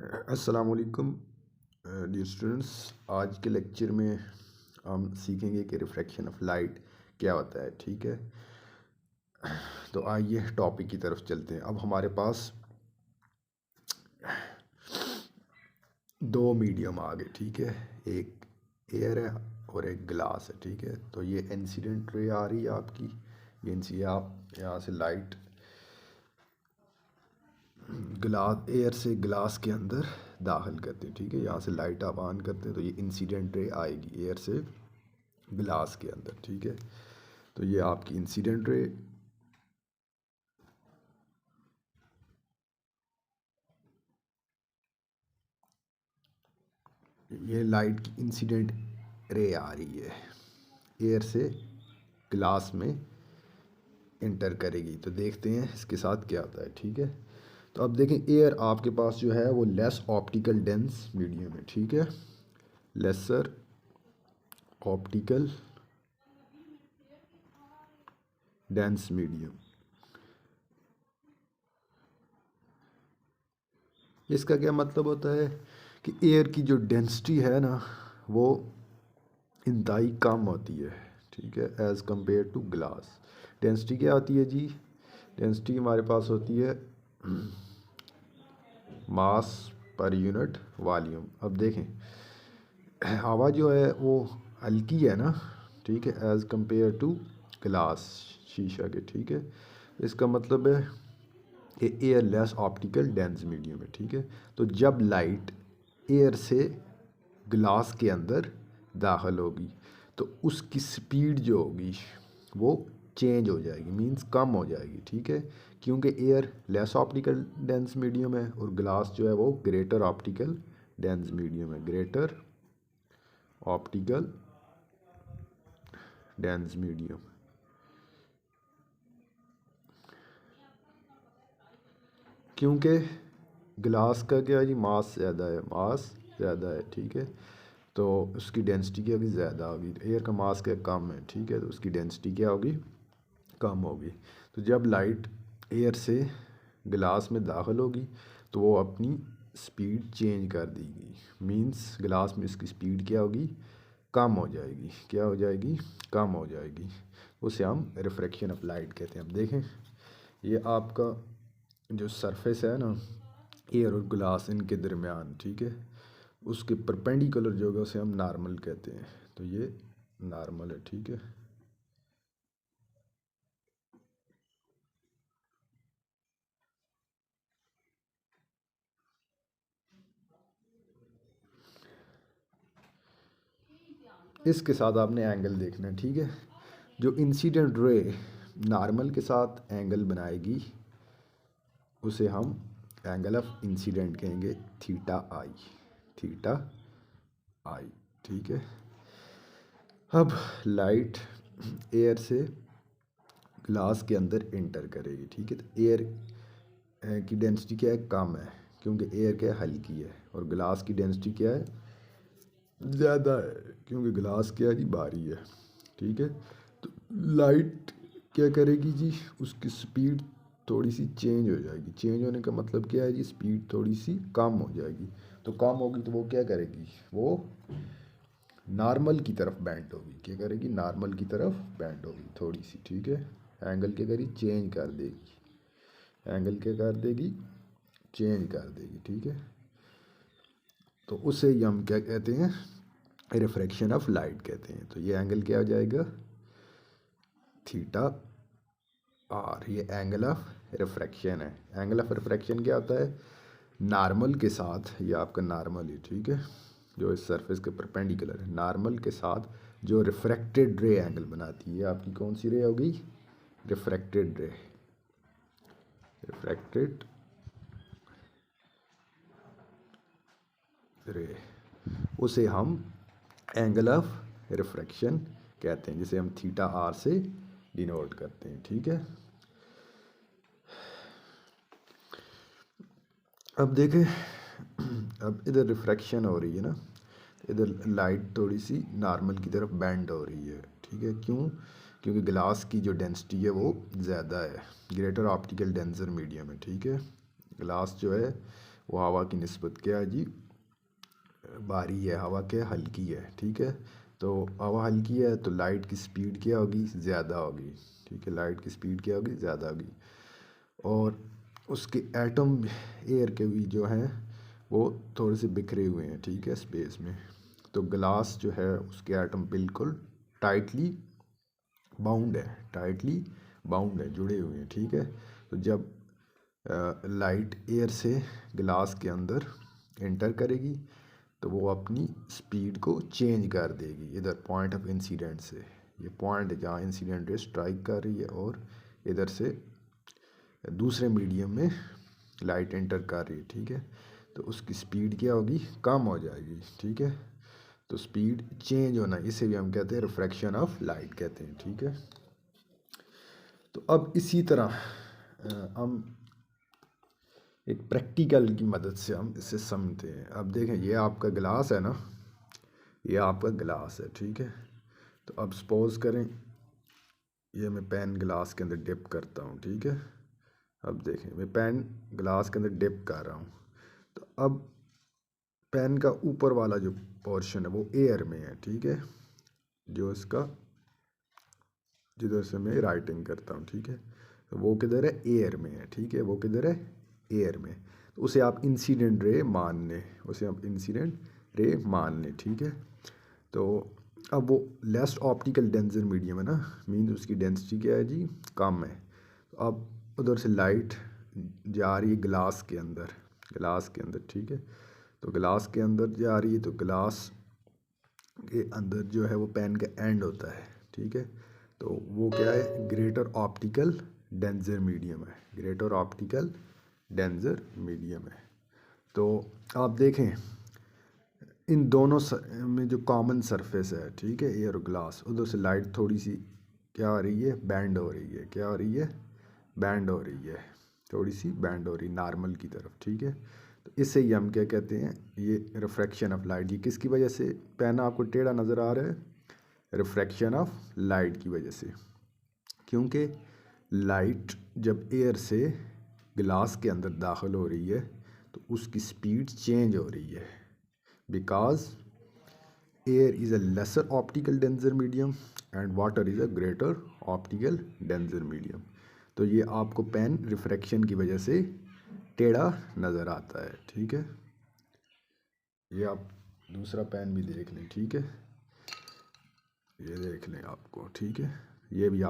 अस्सलाम वालेकुम dear students. आज के लेक्चर में हम सीखेंगे कि रिफ्रैक्शन ऑफ लाइट क्या होता है। ठीक है, तो आइए टॉपिक की तरफ चलते हैं। अब हमारे पास दो मीडियम आ गए। ठीक है, एक एयर है और एक ग्लास है। ठीक है, तो ये इंसिडेंट रे आ रही है आपकी, ये आप यहाँ से लाइट ग्लास एयर से ग्लास के अंदर दाखिल करते हैं। ठीक है, यहाँ से लाइट आप ऑन करते हैं तो ये इंसिडेंट रे आएगी एयर से ग्लास के अंदर। ठीक है, तो ये आपकी इंसिडेंट रे, ये लाइट की इंसिडेंट रे आ रही है, एयर से ग्लास में इंटर करेगी। तो देखते हैं इसके साथ क्या होता है। ठीक है, तो अब देखें एयर आपके पास जो है वो लेस ऑप्टिकल डेंस मीडियम है। ठीक है, लेसर ऑप्टिकल डेंस मीडियम। इसका क्या मतलब होता है कि एयर की जो डेंसिटी है ना वो इंतहाई कम होती है। ठीक है, as compare to glass. Density क्या होती है जी? डेंसिटी हमारे पास होती है मास पर यूनिट वॉल्यूम। अब देखें हवा जो है वो हल्की है ना, ठीक है, एज़ कंपेयर टू ग्लास, शीशा के। ठीक है, इसका मतलब है कि air less optical dense medium है। ठीक है, तो जब लाइट एयर से ग्लास के अंदर दाखिल होगी तो उसकी स्पीड जो होगी वो चेंज हो जाएगी, मींस कम हो जाएगी। ठीक है, क्योंकि air less optical dense medium है और ग्लास जो है वो ग्रेटर ऑप्टिकल डेंस मीडियम है, ग्रेटर ऑप्टिकल डेंस मीडियम। क्योंकि ग्लास का क्या है जी, मास ज़्यादा है, मास ज़्यादा है। ठीक है, तो उसकी डेंसिटी क्या होगी, ज़्यादा होगी। एयर का मास क्या कम है। ठीक है, तो उसकी डेंसिटी क्या होगी, कम होगी। तो जब लाइट एयर से ग्लास में दाखिल होगी तो वो अपनी स्पीड चेंज कर देगी, मींस ग्लास में इसकी स्पीड क्या होगी, कम हो जाएगी। क्या हो जाएगी, कम हो जाएगी। उसे हम रिफ्रैक्शन ऑफ लाइट कहते हैं। अब देखें ये आपका जो सरफेस है ना एयर और ग्लास इनके दरमियान, ठीक है, उसके परपेंडिकुलर जो है उसे हम नॉर्मल कहते हैं। तो ये नॉर्मल है। ठीक है, इसके साथ आपने एंगल देखना है। ठीक है, जो इंसिडेंट रे नॉर्मल के साथ एंगल बनाएगी उसे हम एंगल ऑफ इंसिडेंट कहेंगे, थीटा आई, थीटा आई। ठीक है, अब लाइट एयर से ग्लास के अंदर इंटर करेगी। ठीक है, तो एयर की डेंसिटी क्या है, कम है, क्योंकि एयर क्या है, हल्की है, और ग्लास की डेंसिटी क्या है, ज़्यादा है, क्योंकि ग्लास क्या है जी, भारी है। ठीक है, तो लाइट क्या करेगी जी, उसकी स्पीड थोड़ी सी चेंज हो जाएगी। चेंज होने का मतलब क्या है जी, स्पीड थोड़ी सी कम हो जाएगी। तो कम होगी तो वो क्या करेगी, वो नॉर्मल की तरफ बैंड होगी। क्या करेगी, नॉर्मल की तरफ बैंड होगी थोड़ी सी। ठीक है, एंगल क्या करेगी, चेंज कर देगी, एंगल क्या कर देगी, चेंज कर देगी। ठीक है, तो उसे ही हम क्या कहते हैं, रिफ्रैक्शन ऑफ लाइट कहते हैं। तो ये एंगल क्या हो जाएगा, थीटा आर, ये एंगल ऑफ रिफ्रैक्शन है। एंगल ऑफ रिफ्रैक्शन क्या होता है, नॉर्मल के साथ, ये आपका नॉर्मल है, ठीक है, जो इस सरफेस के परपेंडिकुलर है, नॉर्मल के साथ जो रिफ्रैक्टेड रे एंगल बनाती है, आपकी कौन सी रे होगी, रिफ्रैक्टेड रे, रिफ्रैक्टेड रे, उसे हम एंगल ऑफ रिफ्रैक्शन कहते हैं, जिसे हम थीटा आर से डिनोट करते हैं। ठीक है, अब देखें, अब इधर रिफ्रैक्शन हो रही है ना, इधर लाइट थोड़ी सी नॉर्मल की तरफ बेंड हो रही है। ठीक है, क्यों, क्योंकि ग्लास की जो डेंसिटी है वो ज़्यादा है, ग्रेटर ऑप्टिकल डेंसर मीडियम है। ठीक है, ग्लास जो है वो हवा की निस्बत क्या है जी, भारी है, हवा क्या हल्की है, ठीक है। तो हवा हल्की है तो लाइट की स्पीड क्या होगी, ज़्यादा होगी, ठीक है, लाइट की स्पीड क्या होगी, ज़्यादा होगी। और उसके एटम एयर के भी जो हैं वो थोड़े से बिखरे हुए हैं, ठीक है, स्पेस में। तो ग्लास जो है उसके एटम बिल्कुल टाइटली बाउंड है, टाइटली बाउंड है, जुड़े हुए हैं, ठीक है। तो जब लाइट एयर से ग्लास के अंदर एंटर करेगी तो वो अपनी स्पीड को चेंज कर देगी इधर पॉइंट ऑफ इंसिडेंट से। ये पॉइंट जहाँ इंसिडेंट रे स्ट्राइक कर रही है और इधर से दूसरे मीडियम में लाइट एंटर कर रही है, ठीक है। तो उसकी स्पीड क्या होगी, कम हो जाएगी, ठीक है। तो स्पीड चेंज होना, इसे भी हम कहते हैं रिफ्रैक्शन ऑफ लाइट कहते हैं, ठीक है। तो अब इसी तरह हम एक प्रैक्टिकल की मदद से हम इसे समझते हैं। अब देखें, ये आपका गिलास है ना, ये आपका गिलास है, ठीक है। तो अब सपोज करें ये मैं पेन गिलास के अंदर डिप करता हूँ, ठीक है। अब देखें मैं पेन गिलास के अंदर डिप कर रहा हूँ। तो अब पेन का ऊपर वाला जो पोर्शन है वो एयर में है, ठीक है, जो इसका जिधर से मैं राइटिंग करता हूँ, ठीक है। तो वो किधर है, एयर में है, ठीक है, वो किधर है, एयर में। तो उसे आप इंसिडेंट रे मान लें, उसे आप इंसिडेंट रे मान लें, ठीक है। तो अब वो लेस ऑप्टिकल डेंसर मीडियम है ना, मीन उसकी डेंसिटी क्या है जी, कम है। तो अब उधर से लाइट जा रही है ग्लास के अंदर, ग्लास के अंदर, ठीक है। तो ग्लास के अंदर जा रही है तो ग्लास के अंदर जो है वो पेन का एंड होता है, ठीक है। तो वो क्या है, ग्रेटर ऑप्टिकल डेंसर मीडियम है, ग्रेटर ऑप्टिकल डेंसर मीडियम है। तो आप देखें इन दोनों में जो कॉमन सरफेस है, ठीक है, एयर और ग्लास, उधर से लाइट थोड़ी सी क्या हो रही है, बैंड हो रही है, क्या हो रही है, बैंड हो रही है, थोड़ी सी बैंड हो रही है नॉर्मल की तरफ, ठीक है। तो इससे ही हम क्या कहते हैं, ये रिफ्रैक्शन ऑफ लाइट। ये किसकी वजह से पेन आपको टेढ़ा नज़र आ रहा है, रिफ्रैक्शन ऑफ लाइट की वजह से। क्योंकि लाइट जब एयर से ग्लास के अंदर दाखिल हो रही है तो उसकी स्पीड चेंज हो रही है, because air is a lesser optical denser medium and water is a greater optical denser medium। तो ये आपको पेन रिफ्रैक्शन की वजह से टेढ़ा नज़र आता है, ठीक है। ये आप दूसरा पेन भी देख लें, ठीक है, ये देख लें आपको, ठीक है, ये भी